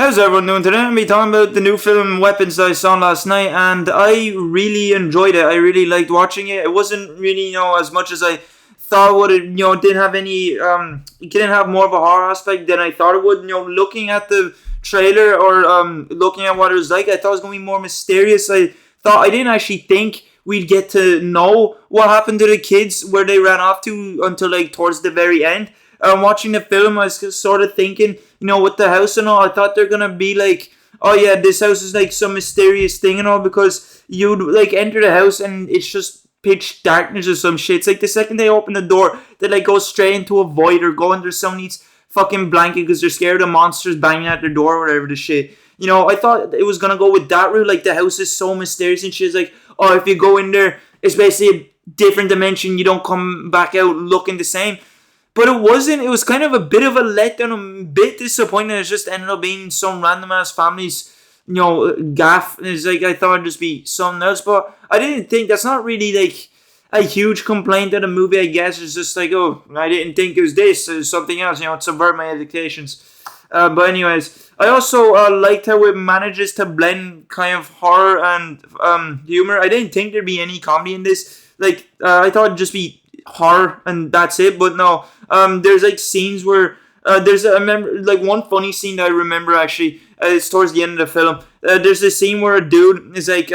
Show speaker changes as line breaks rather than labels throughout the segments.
How's everyone doing today? I'm be talking about the new film Weapons that I saw last night, and I really enjoyed it. I really liked watching it. It wasn't really, as much as I thought it would. It didn't have any, it didn't have more of a horror aspect than I thought it would. Looking at the trailer or looking at what it was like, I thought it was going to be more mysterious. I didn't actually think we'd get to know what happened to the kids, where they ran off to until like towards the very end. Watching the film, I was just sort of thinking, with the house and all, I thought they're gonna be like, oh yeah, this house is like some mysterious thing and all, because you'd like enter the house and it's just pitch darkness or some shit. It's like the second they open the door, they like go straight into a void or go under somebody's fucking blanket because they're scared of monsters banging at their door or whatever the shit. I thought it was gonna go with that route, like the house is so mysterious and shit. It's like, oh, if you go in there, it's basically a different dimension, you don't come back out looking the same. But it wasn't. It was kind of a bit of a letdown, a bit disappointing. It just ended up being some random ass family's, gaff. It's like I thought it'd just be something else, but I didn't think that's not really like a huge complaint of the movie. I guess it's just like, oh, I didn't think it was this. It was something else. It subvert my expectations. But anyways, I also liked how it manages to blend kind of horror and humor. I didn't think there'd be any comedy in this. Like I thought it'd just be horror and that's it, but no. There's like scenes where I remember like one funny scene that I remember actually. It's towards the end of the film. There's this scene where a dude is like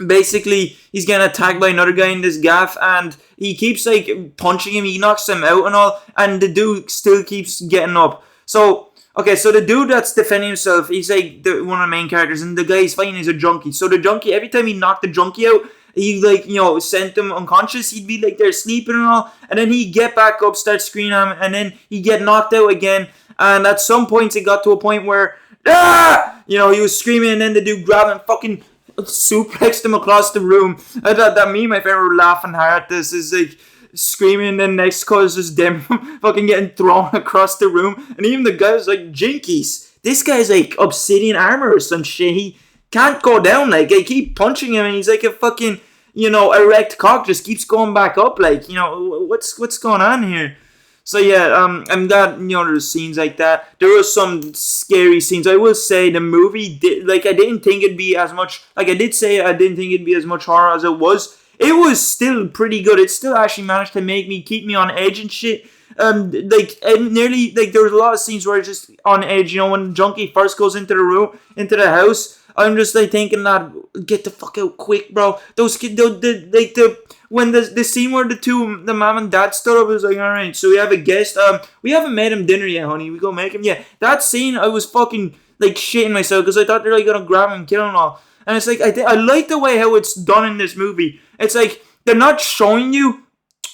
basically he's getting attacked by another guy in this gaff, and he keeps like punching him. He knocks him out and all, and the dude still keeps getting up. So the dude that's defending himself, he's like one of the main characters, and the guy he's fighting is a junkie. So the junkie, every time he knocked the junkie out, he like sent him unconscious. He'd be like there sleeping and all, and then he'd get back up, start screaming at him, and then he'd get knocked out again. And at some points it got to a point where he was screaming, and then the dude grabbed him, fucking suplexed him across the room. I thought that me and my friend were laughing hard at this. Is like screaming, and then next cause just them fucking getting thrown across the room. And even the guy was like, jinkies, this guy's like obsidian armor or some shit. He can't go down. Like, I keep punching him and he's like a fucking erect cock, just keeps going back up. Like, what's going on here? So yeah, I'm glad there's scenes like that. There were some scary scenes. I will say the movie did, like, I didn't think it'd be as much, like I did say I didn't think it'd be as much horror as it was. It was still pretty good. It still actually managed to keep me on edge and shit. Nearly, like, there was a lot of scenes where it's just on edge. When the junkie first goes into the house, I'm just like thinking that get the fuck out quick, bro. Those kids, when the scene where the mom and dad stood up, it was like, all right, so we have a guest. We haven't made him dinner yet, honey. We go make him. Yeah, that scene, I was fucking like shitting myself because I thought they're like gonna grab him and kill him and all. And it's like I like the way how it's done in this movie. It's like they're not showing you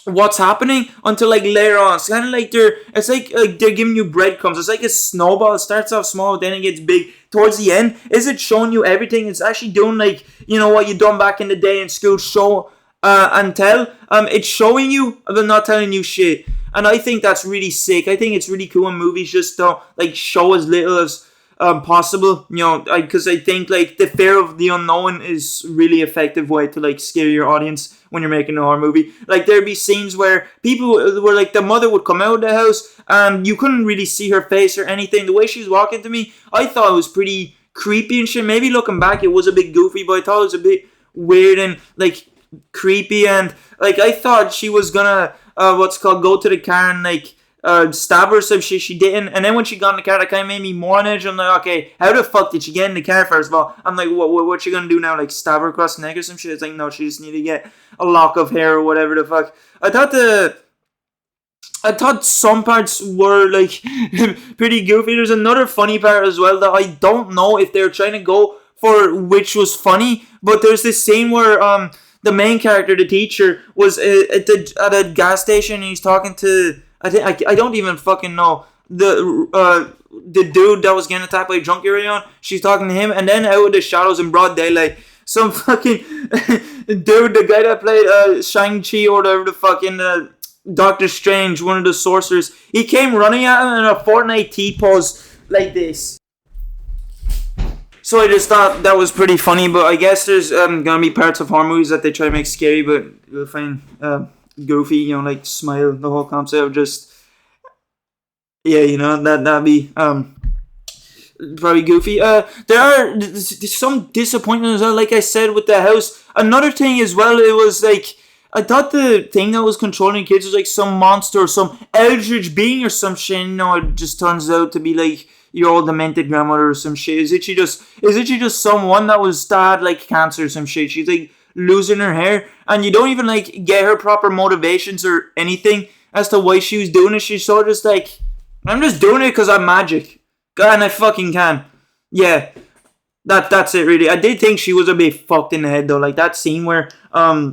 what's happening until like later on. It's kind of like they're giving you breadcrumbs. It's like a snowball. It starts off small, then it gets big. Towards the end, is it showing you everything? It's actually doing like what you done back in the day in school, show and tell. It's showing you, but not telling you shit. And I think that's really sick. I think it's really cool when movies just don't like show as little as possible, because I think like the fear of the unknown is really effective way to like scare your audience when you're making a horror movie. Like there'd be scenes where people were like, the mother would come out of the house and you couldn't really see her face or anything. The way she was walking to me, I thought it was pretty creepy and shit. Maybe looking back, it was a bit goofy, but I thought it was a bit weird and like creepy. And like I thought she was gonna go to the car and like stab her, so she didn't. And then when she got in the car, that kind of made me more on edge. I'm like, okay, how the fuck did she get in the car first of all? I'm like, what's she gonna do now? Like stab her across the neck or some shit? It's like, no, she just need to get a lock of hair or whatever the fuck. I thought some parts were like pretty goofy. There's another funny part as well that I don't know if they're trying to go for which was funny, but there's this scene where the main character, the teacher, was at a gas station and he's talking to, I don't even fucking know, the dude that was getting attacked by a junkie right on. She's talking to him, and then out of the shadows in broad daylight, some fucking dude, the guy that played Shang-Chi or whatever the fucking Doctor Strange, one of the sorcerers, he came running at him in a Fortnite T-pose like this. So I just thought that was pretty funny, but I guess there's gonna be parts of horror movies that they try to make scary, but you'll find goofy, like Smile, the whole concept of just, yeah, that'd be probably goofy. There are some disappointments as well. Like I said with the house. Another thing as well. It was like I thought the thing that was controlling kids was like some monster or some eldritch being or some shit. It just turns out to be like your old demented grandmother or some shit. Is it she just someone that had like cancer or some shit? She's like losing her hair, and you don't even like get her proper motivations or anything as to why she was doing it. She's sort of just like, I'm just doing it because I'm magic. God, and I fucking can. Yeah, that's it really. I did think she was a bit fucked in the head though. Like that scene where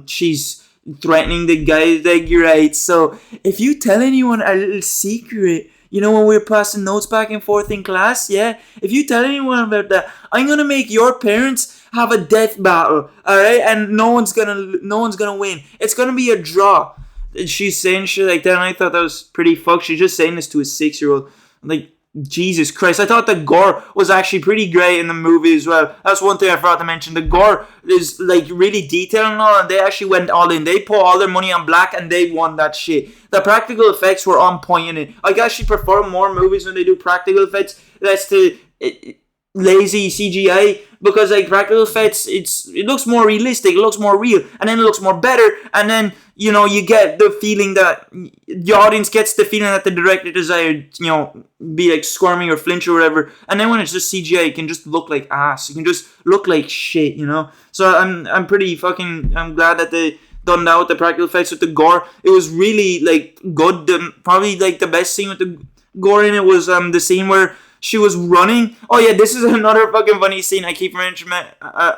she's threatening the guy, like, you're right. So if you tell anyone a little secret, when we were passing notes back and forth in class, yeah? If you tell anyone about that, I'm gonna make your parents have a death battle, alright? And no one's gonna win. It's gonna be a draw. She's saying shit like that, and I thought that was pretty fucked. She's just saying this to a 6-year-old. Like, Jesus Christ. I thought the gore was actually pretty great in the movie as well. That's one thing I forgot to mention. The gore is like really detailed and all, and they actually went all in. They put all their money on black and they won that shit. The practical effects were on point in it. I actually prefer more movies when they do practical effects. That's the lazy CGI, because like practical effects, it looks more realistic, it looks more real, and then it looks more better, and then you get the feeling that the audience gets the feeling that the director desired, be like squirming or flinch or whatever. And then when it's just CGI, it can just look like ass. It can just look like shit, So I'm pretty fucking. I'm glad that they done that with the practical effects with the gore. It was really like good. Probably like the best scene with the gore in it was the scene where she was running. Oh yeah, this is another fucking funny scene I keep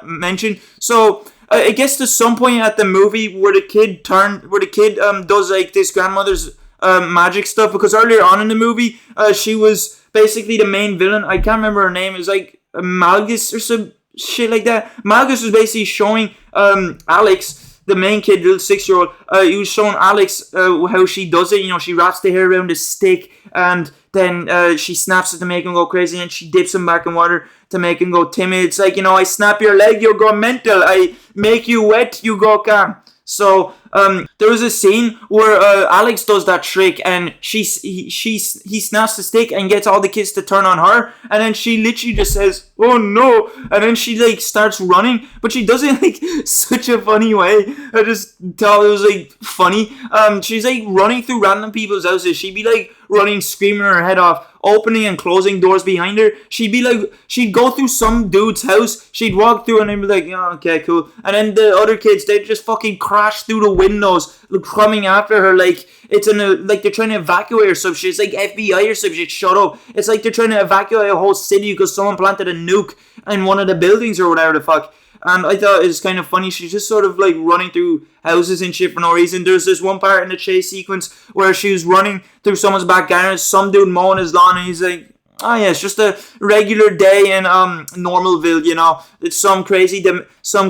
mention. So I guess to some point at the movie where the kid does like this grandmother's magic stuff, because earlier on in the movie she was basically the main villain. I can't remember her name. It was like Malgus or some shit like that. Malgus was basically showing Alex, the main kid, the little 6-year-old. He was showing Alex how she does it. She wraps the hair around a stick, and then she snaps it to make him go crazy, and she dips him back in water to make him go timid. It's like, I snap your leg, you go mental. I make you wet, you go calm. So there was a scene where Alex does that trick, and he snaps the stick and gets all the kids to turn on her, and then she literally just says, "Oh no!" and then she like starts running, but she does it like such a funny way. I just thought it was like funny. She's like running through random people's houses. She'd be like running, screaming her head off, opening and closing doors behind her. She'd go through some dude's house, she'd walk through and they'd be like, "Oh, okay, cool." And then the other kids, they'd just fucking crash through the windows, coming after her like like they're trying to evacuate or some shit. It's like FBI or some shit. Shut up. It's like they're trying to evacuate a whole city because someone planted a nuke in one of the buildings or whatever the fuck. And I thought it was kind of funny. She's just sort of like running through houses and shit for no reason. There's this one part in the chase sequence where she was running through someone's back garden. Some dude mowing his lawn, and he's like, "Oh yeah, it's just a regular day in Normalville, It's some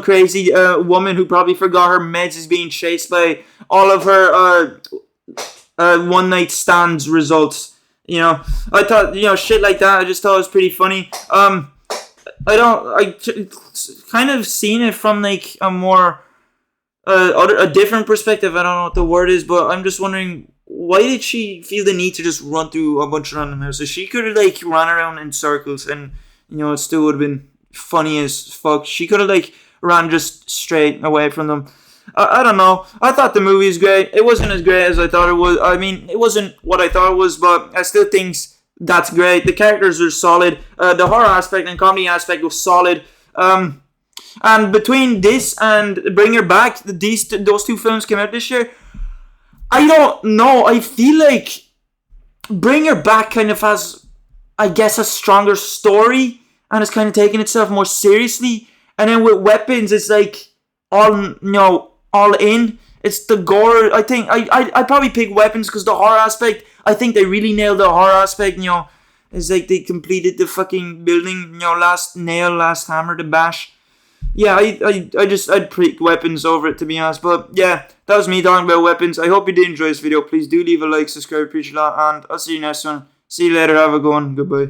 crazy woman who probably forgot her meds is being chased by all of her one night stands results. I thought, shit like that. I just thought it was pretty funny. I kind of seen it from like a more a different perspective. I don't know what the word is, but I'm just wondering, why did she feel the need to just run through a bunch of random houses? She could have like run around in circles, and it still would have been funny as fuck. She could have like ran just straight away from them. I don't know. I thought the movie was great. It wasn't as great as I thought it was. I mean, it wasn't what I thought it was, but I still think that's great. The characters are solid. The horror aspect and comedy aspect was solid. And between this and Bring Her Back, those two films came out this year. I don't know. I feel like Bring Her Back kind of has, I guess, a stronger story and is kind of taking itself more seriously. And then with Weapons, it's like all in. It's the gore. I think I'd probably pick Weapons because the horror aspect, I think they really nailed the horror aspect. It's like they completed the fucking building. Last nail, last hammer to bash. Yeah, I'd pick Weapons over it, to be honest. But yeah, that was me talking about Weapons. I hope you did enjoy this video. Please do leave a like, subscribe, appreciate a lot, and I'll see you next one. See you later. Have a good one. Goodbye.